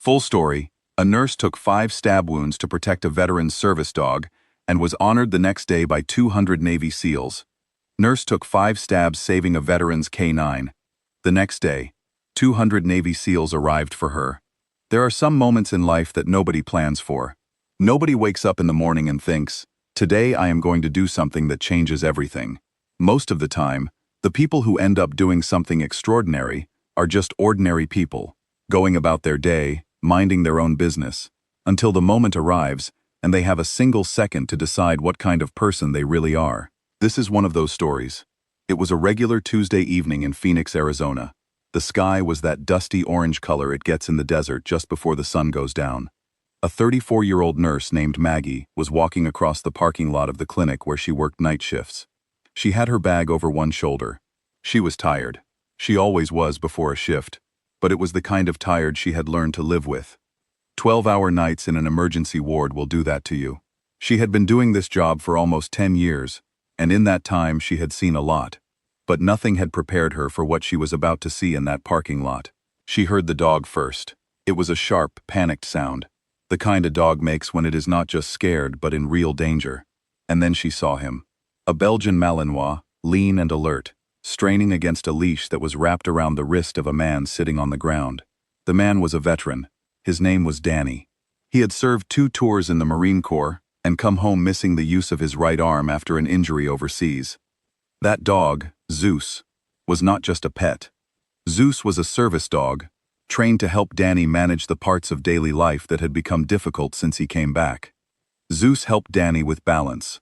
Full story, a nurse took 5 stab wounds to protect a veteran's service dog and was honored the next day by 200 Navy SEALs. Nurse took 5 stabs saving a veteran's K9. The next day, 200 Navy SEALs arrived for her. There are some moments in life that nobody plans for. Nobody wakes up in the morning and thinks, "Today I am going to do something that changes everything." Most of the time, the people who end up doing something extraordinary are just ordinary people, going about their day, minding their own business, until the moment arrives and they have a single second to decide what kind of person they really are. This is one of those stories. It was a regular Tuesday evening in Phoenix, Arizona. The sky was that dusty orange color it gets in the desert just before the sun goes down. A 34-year-old nurse named Maggie was walking across the parking lot of the clinic where she worked night shifts. She had her bag over one shoulder. She was tired. She always was before a shift, but it was the kind of tired she had learned to live with. 12-hour nights in an emergency ward will do that to you. She had been doing this job for almost 10 years, and in that time she had seen a lot. But nothing had prepared her for what she was about to see in that parking lot. She heard the dog first. It was a sharp, panicked sound, the kind a dog makes when it is not just scared but in real danger. And then she saw him. A Belgian Malinois, lean and alert, straining against a leash that was wrapped around the wrist of a man sitting on the ground. The man was a veteran. His name was Danny. He had served 2 tours in the Marine Corps and come home missing the use of his right arm after an injury overseas. That dog, Zeus, was not just a pet. Zeus was a service dog, trained to help Danny manage the parts of daily life that had become difficult since he came back. Zeus helped Danny with balance.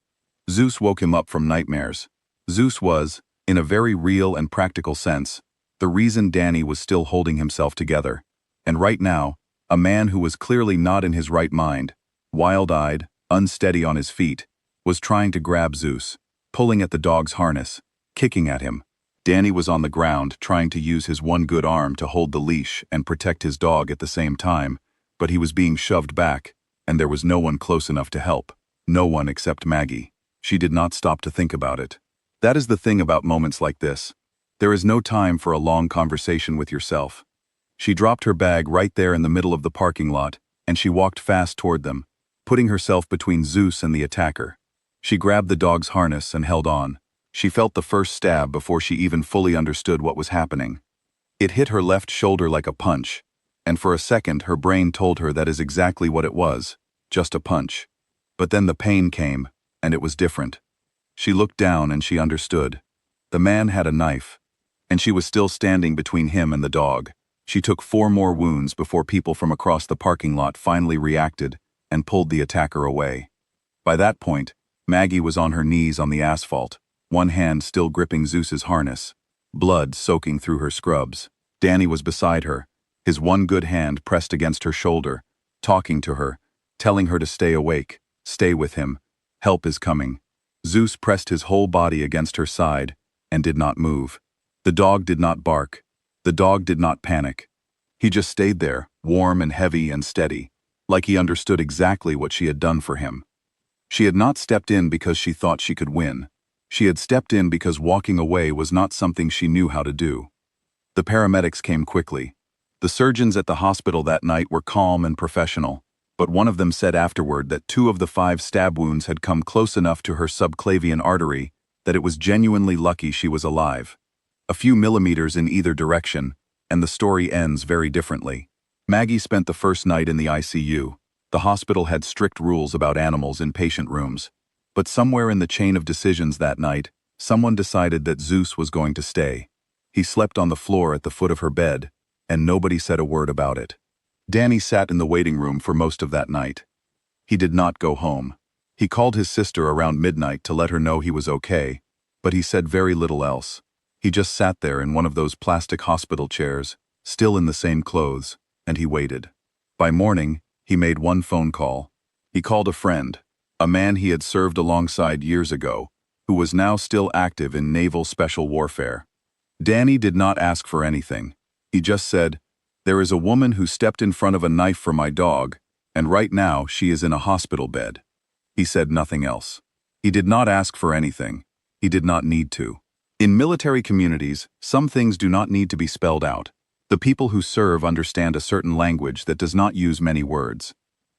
Zeus woke him up from nightmares. Zeus was, in a very real and practical sense, the reason Danny was still holding himself together. And right now, a man who was clearly not in his right mind, wild-eyed, unsteady on his feet, was trying to grab Zeus, pulling at the dog's harness, kicking at him. Danny was on the ground trying to use his one good arm to hold the leash and protect his dog at the same time, but he was being shoved back, and there was no one close enough to help. No one except Maggie. She did not stop to think about it. That is the thing about moments like this. There is no time for a long conversation with yourself. She dropped her bag right there in the middle of the parking lot, and she walked fast toward them, putting herself between Zeus and the attacker. She grabbed the dog's harness and held on. She felt the first stab before she even fully understood what was happening. It hit her left shoulder like a punch, and for a second her brain told her that is exactly what it was, just a punch. But then the pain came, and it was different. She looked down and she understood. The man had a knife, and she was still standing between him and the dog. She took 4 more wounds before people from across the parking lot finally reacted and pulled the attacker away. By that point, Maggie was on her knees on the asphalt, one hand still gripping Zeus's harness, blood soaking through her scrubs. Danny was beside her, his one good hand pressed against her shoulder, talking to her, telling her to stay awake, stay with him, help is coming. Zeus pressed his whole body against her side and did not move. The dog did not bark. The dog did not panic. He just stayed there, warm and heavy and steady, like he understood exactly what she had done for him. She had not stepped in because she thought she could win. She had stepped in because walking away was not something she knew how to do. The paramedics came quickly. The surgeons at the hospital that night were calm and professional, but one of them said afterward that 2 of the 5 stab wounds had come close enough to her subclavian artery that it was genuinely lucky she was alive. A few millimeters in either direction, and the story ends very differently. Maggie spent the first night in the ICU. The hospital had strict rules about animals in patient rooms. But somewhere in the chain of decisions that night, someone decided that Zeus was going to stay. He slept on the floor at the foot of her bed, and nobody said a word about it. Danny sat in the waiting room for most of that night. He did not go home. He called his sister around midnight to let her know he was okay, but he said very little else. He just sat there in one of those plastic hospital chairs, still in the same clothes, and he waited. By morning, he made one phone call. He called a friend, a man he had served alongside years ago, who was now still active in naval special warfare. Danny did not ask for anything. He just said, "There is a woman who stepped in front of a knife for my dog, and right now she is in a hospital bed." He said nothing else. He did not ask for anything. He did not need to. In military communities, some things do not need to be spelled out. The people who serve understand a certain language that does not use many words.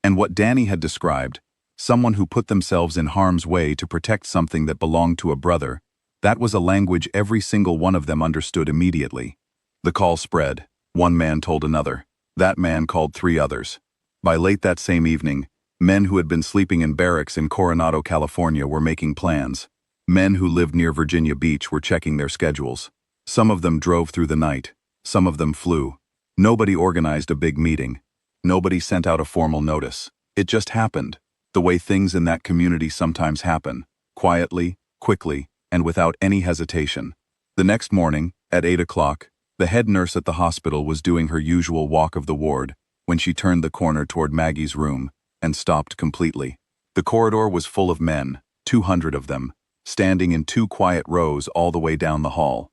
And what Danny had described, someone who put themselves in harm's way to protect something that belonged to a brother, that was a language every single one of them understood immediately. The call spread. One man told another. That man called 3 others. By late that same evening, men who had been sleeping in barracks in Coronado, California were making plans. Men who lived near Virginia Beach were checking their schedules. Some of them drove through the night. Some of them flew. Nobody organized a big meeting. Nobody sent out a formal notice. It just happened, the way things in that community sometimes happen, quietly, quickly, and without any hesitation. The next morning, at 8 o'clock, the head nurse at the hospital was doing her usual walk of the ward when she turned the corner toward Maggie's room and stopped completely. The corridor was full of men, 200 of them, standing in 2 quiet rows all the way down the hall.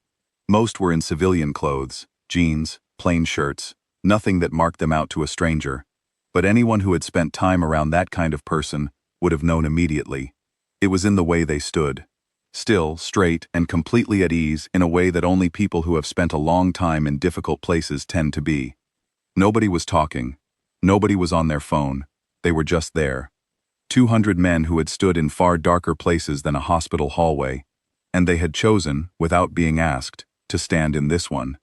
Most were in civilian clothes, jeans, plain shirts, nothing that marked them out to a stranger. But anyone who had spent time around that kind of person would have known immediately. It was in the way they stood. Still, straight, and completely at ease in a way that only people who have spent a long time in difficult places tend to be. Nobody was talking. Nobody was on their phone. They were just there. 200 men who had stood in far darker places than a hospital hallway, and they had chosen, without being asked, to stand in this one.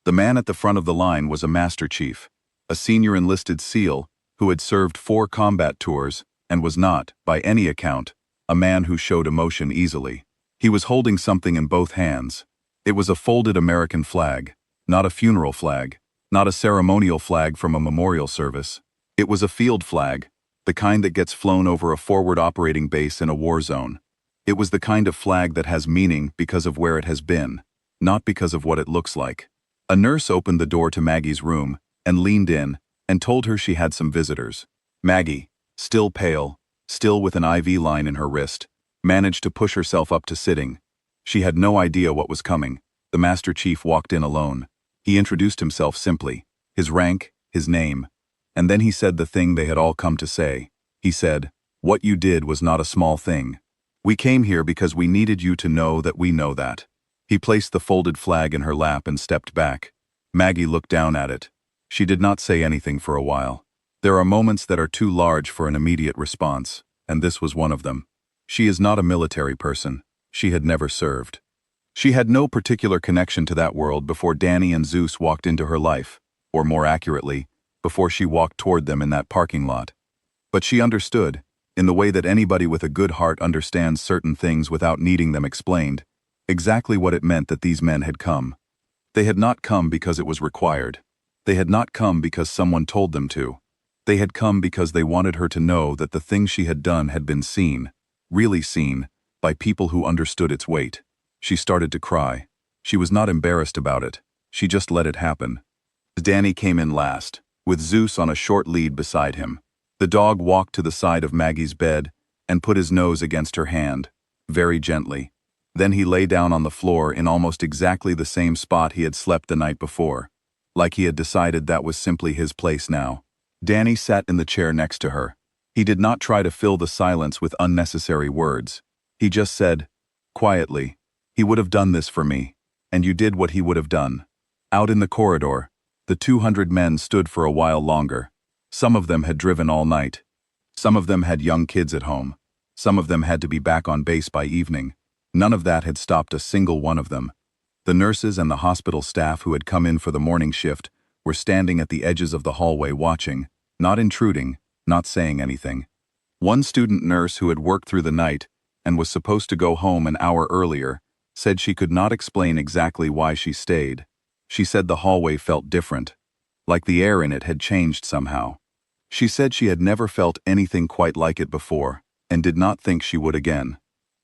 The man at the front of the line was a Master Chief, a senior enlisted SEAL who had served 4 combat tours and was not, by any account, a man who showed emotion easily. He was holding something in both hands. It was a folded American flag, not a funeral flag, not a ceremonial flag from a memorial service. It was a field flag, the kind that gets flown over a forward operating base in a war zone. It was the kind of flag that has meaning because of where it has been, not because of what it looks like. A nurse opened the door to Maggie's room and leaned in and told her she had some visitors. Maggie, still pale, still with an IV line in her wrist, managed to push herself up to sitting. She had no idea what was coming. The Master Chief walked in alone. He introduced himself simply, his rank, his name, and then he said the thing they had all come to say. He said, "What you did was not a small thing. We came here because we needed you to know that we know that." He placed the folded flag in her lap and stepped back. Maggie looked down at it. She did not say anything for a while. There are moments that are too large for an immediate response, and this was one of them. She is not a military person. She had never served. She had no particular connection to that world before Danny and Zeus walked into her life, or more accurately, before she walked toward them in that parking lot. But she understood, in the way that anybody with a good heart understands certain things without needing them explained, exactly what it meant that these men had come. They had not come because it was required. They had not come because someone told them to. They had come because they wanted her to know that the thing she had done had been seen, really seen, by people who understood its weight. She started to cry. She was not embarrassed about it. She just let it happen. Danny came in last, with Zeus on a short lead beside him. The dog walked to the side of Maggie's bed and put his nose against her hand, very gently. Then he lay down on the floor in almost exactly the same spot he had slept the night before, like he had decided that was simply his place now. Danny sat in the chair next to her. He did not try to fill the silence with unnecessary words. He just said, quietly, "He would have done this for me, and you did what he would have done." Out in the corridor, the 200 men stood for a while longer. Some of them had driven all night. Some of them had young kids at home. Some of them had to be back on base by evening. None of that had stopped a single one of them. The nurses and the hospital staff who had come in for the morning shift were standing at the edges of the hallway watching, not intruding, not saying anything. One student nurse who had worked through the night and was supposed to go home an hour earlier said she could not explain exactly why she stayed. She said the hallway felt different, like the air in it had changed somehow. She said she had never felt anything quite like it before and did not think she would again.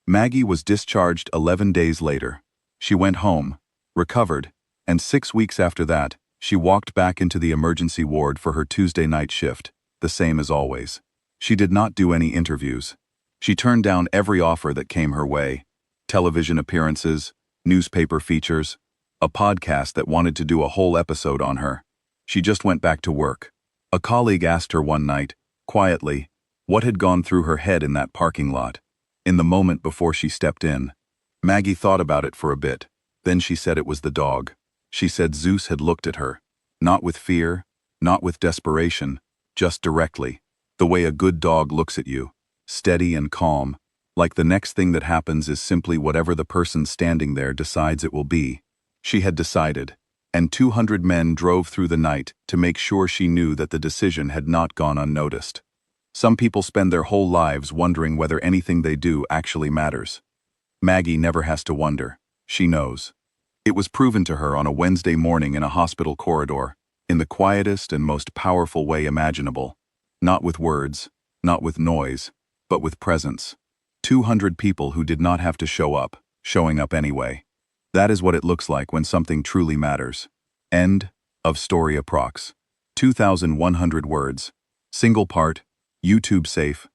Maggie was discharged 11 days later. She went home, recovered, and 6 weeks after that, she walked back into the emergency ward for her Tuesday night shift, the same as always. She did not do any interviews. She turned down every offer that came her way: television appearances, newspaper features, a podcast that wanted to do a whole episode on her. She just went back to work. A colleague asked her one night, quietly, what had gone through her head in that parking lot, in the moment before she stepped in. Maggie thought about it for a bit. Then she said it was the dog. She said Zeus had looked at her. Not with fear, not with desperation, just directly. The way a good dog looks at you, steady and calm, like the next thing that happens is simply whatever the person standing there decides it will be. She had decided, and 200 men drove through the night to make sure she knew that the decision had not gone unnoticed. Some people spend their whole lives wondering whether anything they do actually matters. Maggie never has to wonder. She knows. It was proven to her on a Wednesday morning in a hospital corridor, in the quietest and most powerful way imaginable. Not with words, not with noise, but with presence. 200 people who did not have to show up, showing up anyway. That is what it looks like when something truly matters. End of story approx. 2,100 words. Single part, YouTube safe,